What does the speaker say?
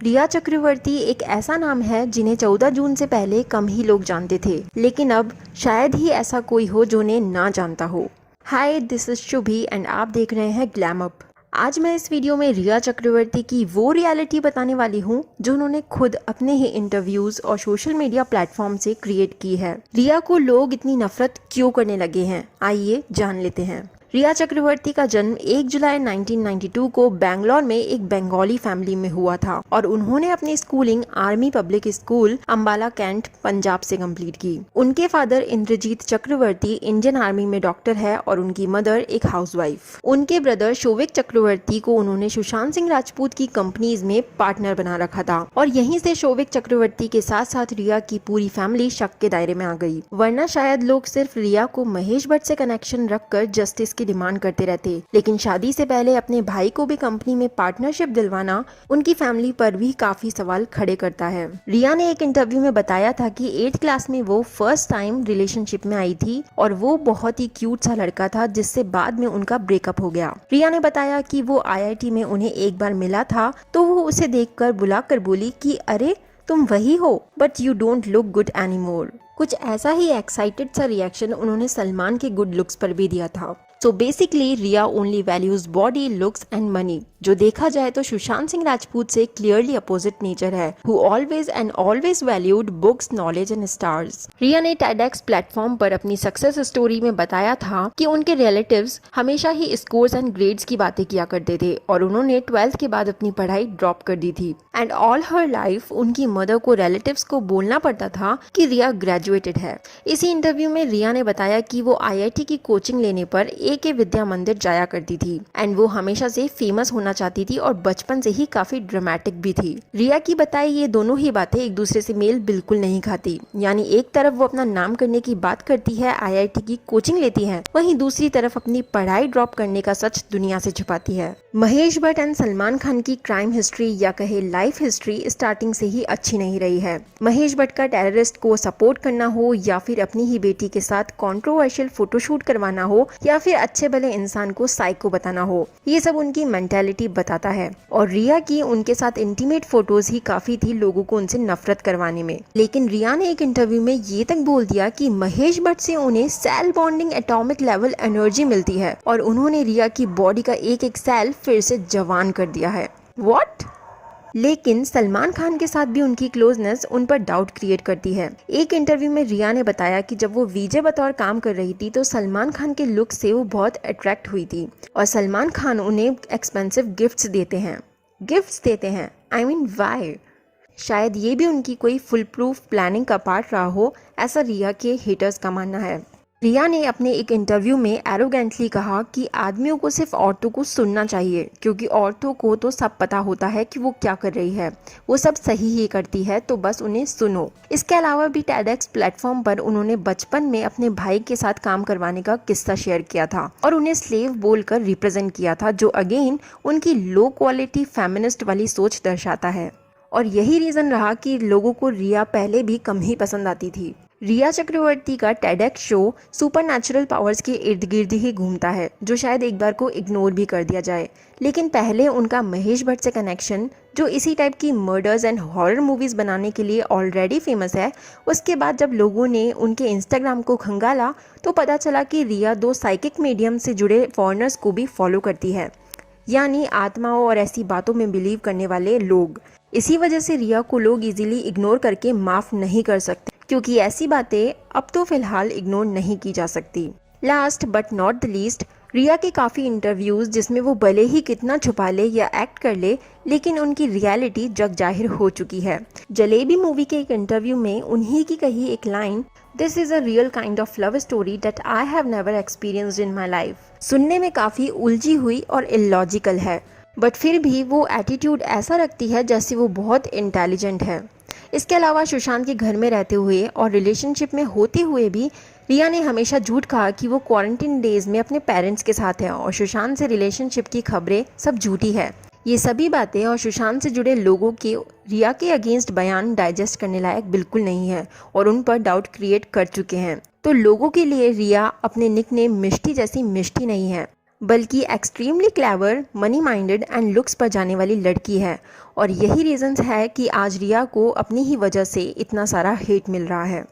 रिया चक्रवर्ती एक ऐसा नाम है जिन्हें 14 जून से पहले कम ही लोग जानते थे, लेकिन अब शायद ही ऐसा कोई हो जो उन्हें ना जानता हो। हाय, दिस इज शुभी एंड आप देख रहे हैं ग्लैम अप। आज मैं इस वीडियो में रिया चक्रवर्ती की वो रियलिटी बताने वाली हूँ जो उन्होंने खुद अपने ही इंटरव्यूज और सोशल मीडिया प्लेटफॉर्म से क्रिएट की है। रिया को लोग इतनी नफरत क्यों करने लगे हैं, आइए जान लेते हैं। रिया चक्रवर्ती का जन्म 1 जुलाई 1992 को बैंगलोर में एक बंगाली फैमिली में हुआ था और उन्होंने अपनी schooling army public school Ambala cantt Punjab से कंप्लीट की। उनके father Indrajit Chakraborty Indian army में डॉक्टर है और उनकी मदर एक हाउसवाइफ। उनके ब्रदर शोविक चक्रवर्ती को उन्होंने सुशांत सिंह राजपूत की कंपनीज में पार्टनर बना रखा था और यहीं से शोविक चक्रवर्ती के साथ साथ रिया की पूरी फैमिली शक के दायरे में आ गई। वरना शायद लोग सिर्फ रिया को महेश भट्ट से कनेक्शन रखकर जस्टिस की डिमांड करते रहते, लेकिन शादी से पहले अपने भाई को भी कंपनी में पार्टनरशिप दिलवाना उनकी फैमिली पर भी काफी सवाल खड़े करता है। रिया ने एक इंटरव्यू में बताया था कि 8th क्लास में वो फर्स्ट टाइम रिलेशनशिप में आई थी और वो बहुत ही क्यूट सा लड़का था जिससे बाद में उनका ब्रेकअप हो गया। रिया ने बताया कि वो IIT में उन्हें एक बार मिला था तो वो उसे देखकर बुलाकर बोली कि अरे तुम वही हो, but you don't look good anymore. कुछ ऐसा ही एक्साइटेड सा रिएक्शन उन्होंने सलमान के गुड लुक्स पर भी दिया था। So basically Rhea only values body, looks and money. जो देखा जाए तो सुशांत सिंह राजपूत से क्लियरली अपोजिट नेचर है, who always valued books, knowledge and stars. Rhea ने TEDx प्लेटफॉर्म पर अपनी सक्सेस स्टोरी में बताया था कि उनके रिलेटिव्स हमेशा ही स्कोर्स एंड ग्रेड्स की बातें किया करते थे और उन्होंने 12th के बाद अपनी पढ़ाई ड्रॉप कर दी थी एंड ऑल हर लाइफ उनकी मदर को रिलेटिव्स को बोलना पड़ता था कि रिया ग्रेजुएटेड है। इसी इंटरव्यू में रिया ने बताया कि वो IIT की कोचिंग लेने पर AK विद्या मंदिर जाया करती थी एंड वो हमेशा से फेमस होना चाहती थी और बचपन से ही काफी ड्रामेटिक भी थी। रिया की बताई ये दोनों ही बातें एक दूसरे से मेल बिल्कुल नहीं खाती, यानी एक तरफ वो अपना नाम करने की बात करती है, IIT की कोचिंग लेती है, वहीं दूसरी तरफ अपनी पढ़ाई ड्रॉप करने का सच दुनिया से छुपाती है। महेश भट्ट एंड सलमान खान की क्राइम हिस्ट्री या कहे लाइफ हिस्ट्री स्टार्टिंग से ही अच्छी नहीं रही है। महेश भट्ट का टेररिस्ट को सपोर्ट करना हो या फिर अपनी ही बेटी के साथ कंट्रोवर्शियल फोटोशूट करवाना हो या फिर अच्छे भले इंसान को साइको बताना हो, ये सब उनकी मेंटालिटी बताता है। और रिया की उनके साथ इंटीमेट फोटोज ही काफी थी लोगों को उनसे नफरत करवाने में। लेकिन रिया ने एक इंटरव्यू में ये तक बोल दिया कि महेश भट्ट से उन्हें cell bonding atomic level energy मिलती है और उन्होंने रिया की बॉडी का एक एक सेल फिर से जवान कर दिया है। व्हाट? लेकिन सलमान खान के साथ भी उनकी क्लोजनेस उन पर डाउट क्रिएट करती है। एक इंटरव्यू में रिया ने बताया कि जब वो VJ बतौर काम कर रही थी तो सलमान खान के लुक से वो बहुत अट्रैक्ट हुई थी और सलमान खान उन्हें एक्सपेंसिव गिफ्ट्स देते हैं। I mean why? शायद ये भी उनकी कोई फुल प्रूफ प्लानिंग का पार्ट रहा हो, ऐसा रिया के हेटर्स का मानना है। रिया ने अपने एक इंटरव्यू में एरोगेंटली कहा कि आदमियों को सिर्फ औरतों को सुनना चाहिए क्योंकि औरतों को तो सब पता होता है कि वो क्या कर रही है, वो सब सही ही करती है, तो बस उन्हें सुनो। इसके अलावा भी TEDx प्लेटफॉर्म पर उन्होंने बचपन में अपने भाई के साथ काम करवाने का किस्सा शेयर किया था और उन्हें स्लेव बोलकर रिप्रेजेंट किया था, जो अगेन उनकी लो क्वालिटी फेमिनिस्ट वाली सोच दर्शाता है। और यही रीजन रहा कि लोगों को रिया पहले भी कम ही पसंद आती थी। रिया चक्रवर्ती का TEDx शो सुपरनैचुरल पावर्स के इर्द गिर्द ही घूमता है, जो शायद एक बार को इग्नोर भी कर दिया जाए। लेकिन पहले उनका महेश भट्ट से कनेक्शन, जो इसी टाइप की मर्डर्स एंड हॉरर मूवीज बनाने के लिए ऑलरेडी फेमस है, उसके बाद जब लोगों ने उनके इंस्टाग्राम को खंगाला तो पता चला कि रिया 2 साइकिक मीडियम से जुड़े फॉरेनर्स को भी फॉलो करती है, यानी आत्माओं और ऐसी बातों में बिलीव करने वाले लोग। इसी वजह से रिया को लोग इजीली इग्नोर करके माफ नहीं कर सकते, क्योंकि ऐसी बातें अब तो फिलहाल इग्नोर नहीं की जा सकती। Last but not the least, Rhea के काफ़ी इंटरव्यूज़ जिसमें वो भले ही कितना छुपा ले या एक्ट कर ले, लेकिन उनकी रियलिटी जग जाहिर हो चुकी है। जलेबी मूवी के एक इंटरव्यू में उन्हीं की कही एक line, this is a real kind of love story that I have never experienced in my life, सुनने में काफ़ी उलझी हुई और इलॉजिकल है, बट फिर भी वो एटीट्यूड ऐसा रखती है जैसे वो बहुत इंटेलिजेंट है। इसके अलावा सुशांत के घर में रहते हुए और रिलेशनशिप में होते हुए भी रिया ने हमेशा झूठ कहा कि वो क्वारंटीन डेज में अपने पेरेंट्स के साथ है और सुशांत से रिलेशनशिप की खबरें सब झूठी है। ये सभी बातें और सुशांत से जुड़े लोगों के रिया के अगेंस्ट बयान डाइजेस्ट करने लायक बिल्कुल नहीं है और उन पर डाउट क्रिएट कर चुके हैं। तो लोगों के लिए रिया अपने निकनेम मिष्टी जैसी मिष्टी नहीं है। बल्कि extremely clever, money minded and looks पर जाने वाली लड़की है। और यही रीजंस है कि आज रिया को अपनी ही वजह से इतना सारा हेट मिल रहा है।